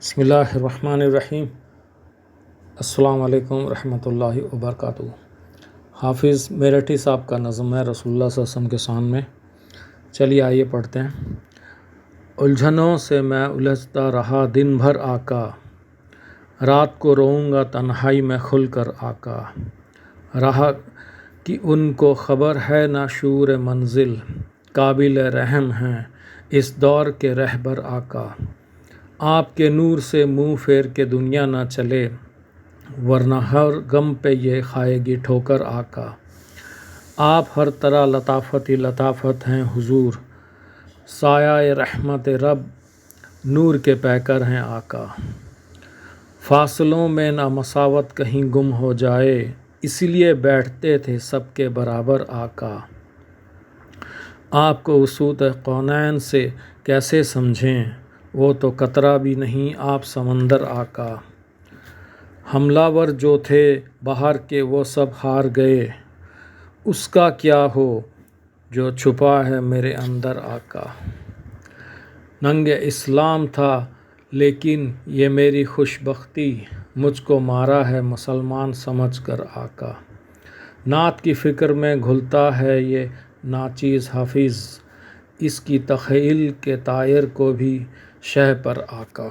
بسم اللہ الرحمن الرحیم۔ السلام علیکم ورحمۃ اللہ وبرکاتہ۔ حافظ میرٹھی صاحب کا نظم ہے رسول اللہ صلی اللہ علیہ وسلم کے شان میں۔ چلیے آئیے پڑھتے ہیں۔ الجھنوں سے میں الجھتا رہا دن بھر آقا، رات کو روؤں گا تنہائی میں کھل کر آقا۔ رہا کہ ان کو خبر ہے نہ شعور منزل، قابل رحم ہیں اس دور کے رہبر آقا۔ آپ کے نور سے منہ پھیر کے دنیا نہ چلے، ورنہ ہر غم پہ یہ کھائے گی ٹھوکر آقا۔ آپ ہر طرح لطافت ہی لطافت ہیں حضور، سایہ رحمت رب نور کے پیکر ہیں آقا۔ فاصلوں میں نہ مساوت کہیں گم ہو جائے، اس لیے بیٹھتے تھے سب کے برابر آقا۔ آپ کو وسعت کونین سے کیسے سمجھیں، وہ تو قطرہ بھی نہیں آپ سمندر آقا۔ حملہ ور جو تھے باہر کے وہ سب ہار گئے، اس کا کیا ہو جو چھپا ہے میرے اندر آقا۔ ننگ اسلام تھا لیکن یہ میری خوش بختی، مجھ کو مارا ہے مسلمان سمجھ کر آقا۔ نعت کی فکر میں گھلتا ہے یہ ناچیز حافظ، اس کی تخیل کے طائر کو بھی شہ پر آقا۔